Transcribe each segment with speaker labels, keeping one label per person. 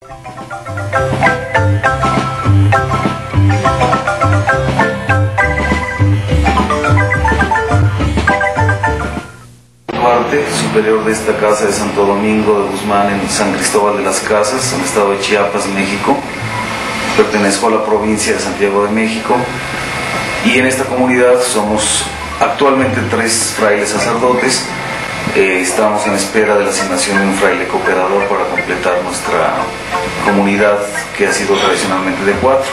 Speaker 1: Parte superior de esta casa de Santo Domingo de Guzmán en San Cristóbal de las Casas, en el estado de Chiapas, México. Pertenezco a la provincia de Santiago de México y en esta comunidad somos actualmente 3 frailes sacerdotes. Estamos en espera de la asignación de un fraile cooperador para completar nuestra comunidad, que ha sido tradicionalmente de 4.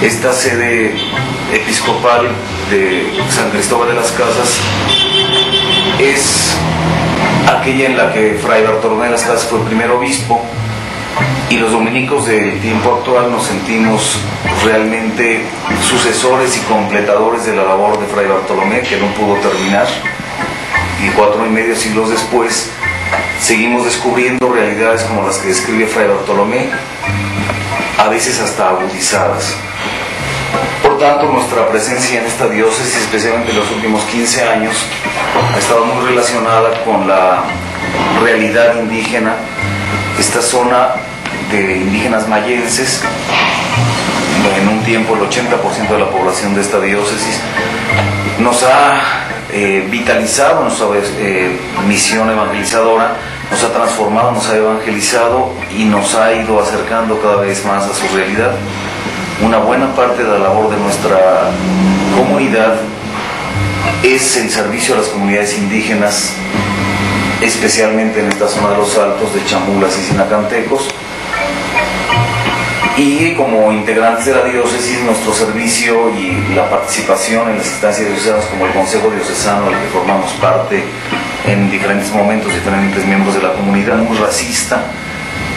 Speaker 1: Esta sede episcopal de San Cristóbal de las Casas es aquella en la que Fray Bartolomé de las Casas fue el primer obispo, y los dominicos del tiempo actual nos sentimos realmente sucesores y completadores de la labor de Fray Bartolomé, que no pudo terminar, y 4,5 siglos después seguimos descubriendo realidades como las que describe Fray Bartolomé, a veces hasta agudizadas. Por tanto, nuestra presencia en esta diócesis, especialmente en los últimos 15 años, ha estado muy relacionada con la realidad indígena. Esta zona de indígenas mayenses, en un tiempo el 80% de la población de esta diócesis, nos ha vitalizado nuestra misión evangelizadora, nos ha transformado, nos ha evangelizado y nos ha ido acercando cada vez más a su realidad. Una buena parte de la labor de nuestra comunidad es el servicio a las comunidades indígenas, especialmente en esta zona de los Altos de Chamulas y Sinacantecos. Y como integrantes de la diócesis, nuestro servicio y la participación en las instancias diocesanas, como el Consejo Diocesano, del que formamos parte en diferentes momentos, diferentes miembros de la comunidad, muy racista.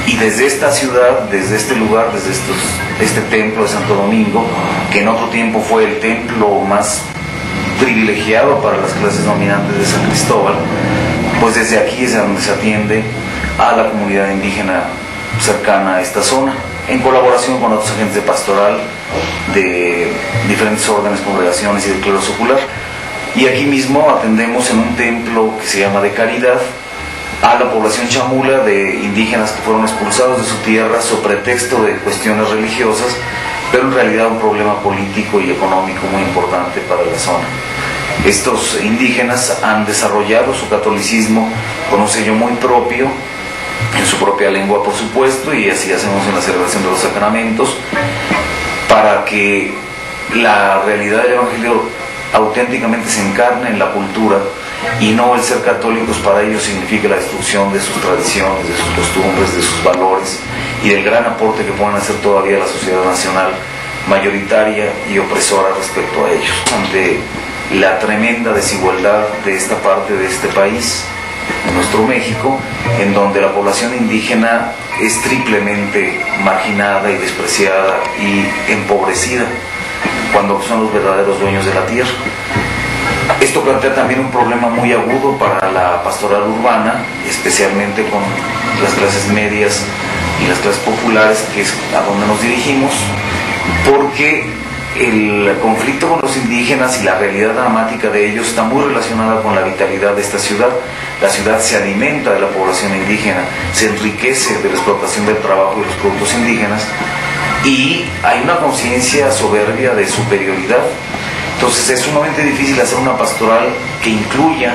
Speaker 1: Y desde esta ciudad, desde este lugar, desde este templo de Santo Domingo, que en otro tiempo fue el templo más privilegiado para las clases dominantes de San Cristóbal, pues desde aquí es donde se atiende a la comunidad indígena cercana a esta zona, en colaboración con otros agentes de pastoral de diferentes órdenes, congregaciones y del clero secular. Y aquí mismo atendemos en un templo que se llama de Caridad a la población chamula de indígenas que fueron expulsados de su tierra sobre pretexto de cuestiones religiosas, pero en realidad un problema político y económico muy importante para la zona. Estos indígenas han desarrollado su catolicismo con un sello muy propio, en su propia lengua por supuesto, y así hacemos en la celebración de los sacramentos, para que la realidad del Evangelio auténticamente se encarne en la cultura, y no el ser católicos para ellos significa la destrucción de sus tradiciones, de sus costumbres, de sus valores y del gran aporte que pueden hacer todavía a la sociedad nacional mayoritaria y opresora respecto a ellos. Ante la tremenda desigualdad de esta parte de este país, en nuestro México, en donde la población indígena es triplemente marginada y despreciada y empobrecida, cuando son los verdaderos dueños de la tierra. Esto plantea también un problema muy agudo para la pastoral urbana, especialmente con las clases medias y las clases populares, que es a donde nos dirigimos, porque el conflicto con los indígenas y la realidad dramática de ellos está muy relacionada con la vitalidad de esta ciudad. La ciudad se alimenta de la población indígena, se enriquece de la explotación del trabajo y los productos indígenas, y hay una conciencia soberbia de superioridad. Entonces es sumamente difícil hacer una pastoral que incluya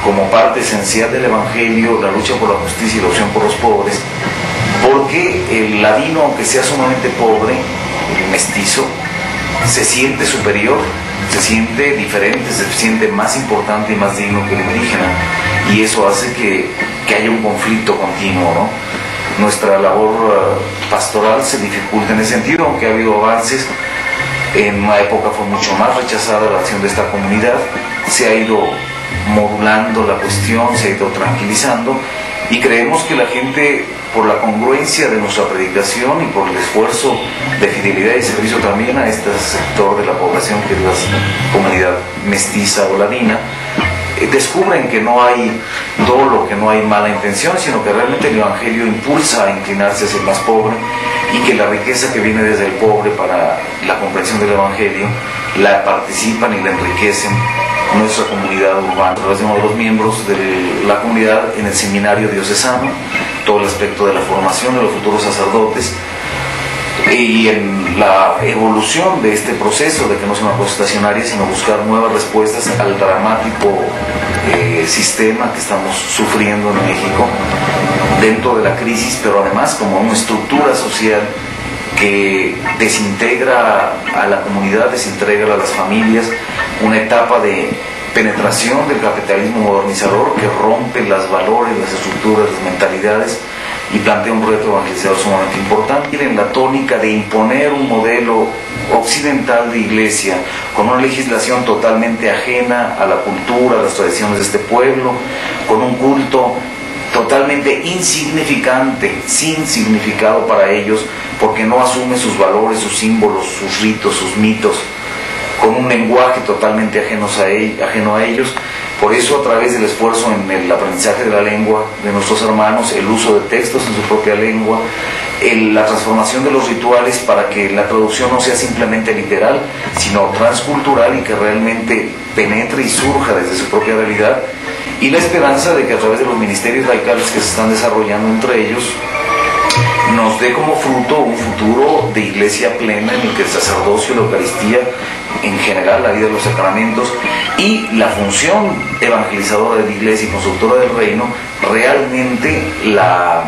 Speaker 1: como parte esencial del Evangelio la lucha por la justicia y la opción por los pobres, porque el ladino, aunque sea sumamente pobre, el mestizo, se siente superior, se siente diferente, se siente más importante y más digno que el indígena, y eso hace que haya un conflicto continuo, ¿no? Nuestra labor pastoral se dificulta en ese sentido, aunque ha habido avances. En una época fue mucho más rechazada la acción de esta comunidad, se ha ido modulando la cuestión, se ha ido tranquilizando, y creemos que la gente, por la congruencia de nuestra predicación y por el esfuerzo de fidelidad y servicio también a este sector de la población, que es la comunidad mestiza o ladina, descubren que no hay dolo, que no hay mala intención, sino que realmente el Evangelio impulsa a inclinarse hacia el más pobre, y que la riqueza que viene desde el pobre para la comprensión del Evangelio la participan y la enriquecen nuestra comunidad urbana, a través de uno de los miembros de la comunidad en el seminario diocesano, todo el aspecto de la formación de los futuros sacerdotes y en la evolución de este proceso de que no sea una cosa estacionaria, sino buscar nuevas respuestas al dramático sistema que estamos sufriendo en México dentro de la crisis, pero además como una estructura social que desintegra a la comunidad, desintegra a las familias, una etapa de penetración del capitalismo modernizador que rompe los valores, las estructuras, las mentalidades y plantea un reto evangelizador sumamente importante. Ir en la tónica de imponer un modelo occidental de iglesia con una legislación totalmente ajena a la cultura, a las tradiciones de este pueblo, con un culto totalmente insignificante, sin significado para ellos, porque no asume sus valores, sus símbolos, sus ritos, sus mitos, con un lenguaje totalmente ajeno a ellos. Por eso, a través del esfuerzo en el aprendizaje de la lengua de nuestros hermanos, el uso de textos en su propia lengua, la transformación de los rituales para que la traducción no sea simplemente literal, sino transcultural y que realmente penetre y surja desde su propia realidad, y la esperanza de que a través de los ministerios laicales que se están desarrollando entre ellos, nos dé como fruto un futuro de iglesia plena en el que el sacerdocio, la Eucaristía, en general la vida de los sacramentos y la función evangelizadora de la iglesia y constructora del reino realmente la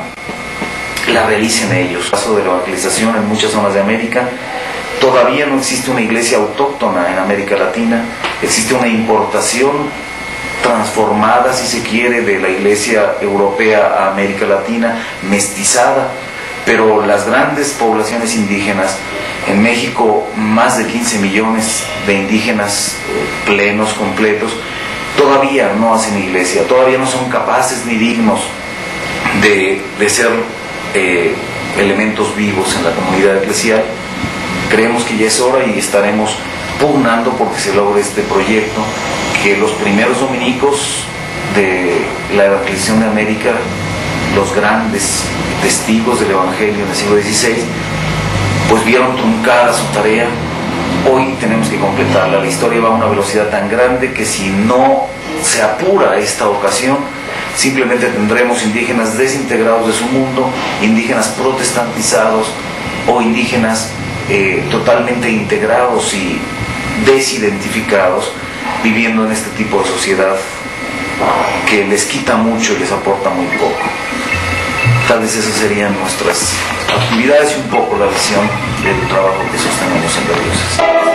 Speaker 1: realicen ellos. En el caso de la evangelización en muchas zonas de América, todavía no existe una iglesia autóctona en América Latina, existe una importación transformada, si se quiere, de la iglesia europea a América Latina, mestizada, pero las grandes poblaciones indígenas, en México más de 15 millones de indígenas plenos, completos, todavía no hacen iglesia, todavía no son capaces ni dignos de ser elementos vivos en la comunidad eclesial. Creemos que ya es hora y estaremos pugnando porque se logre este proyecto, que los primeros dominicos de la evangelización de América, los grandes testigos del Evangelio en el siglo XVI, pues vieron truncada su tarea. Hoy tenemos que completarla. La historia va a una velocidad tan grande que si no se apura esta ocasión, simplemente tendremos indígenas desintegrados de su mundo, indígenas protestantizados o indígenas totalmente integrados y desidentificados, viviendo en este tipo de sociedad que les quita mucho y les aporta muy poco. Tal vez esas serían nuestras actividades y un poco la visión del trabajo que sostenemos en la diócesis.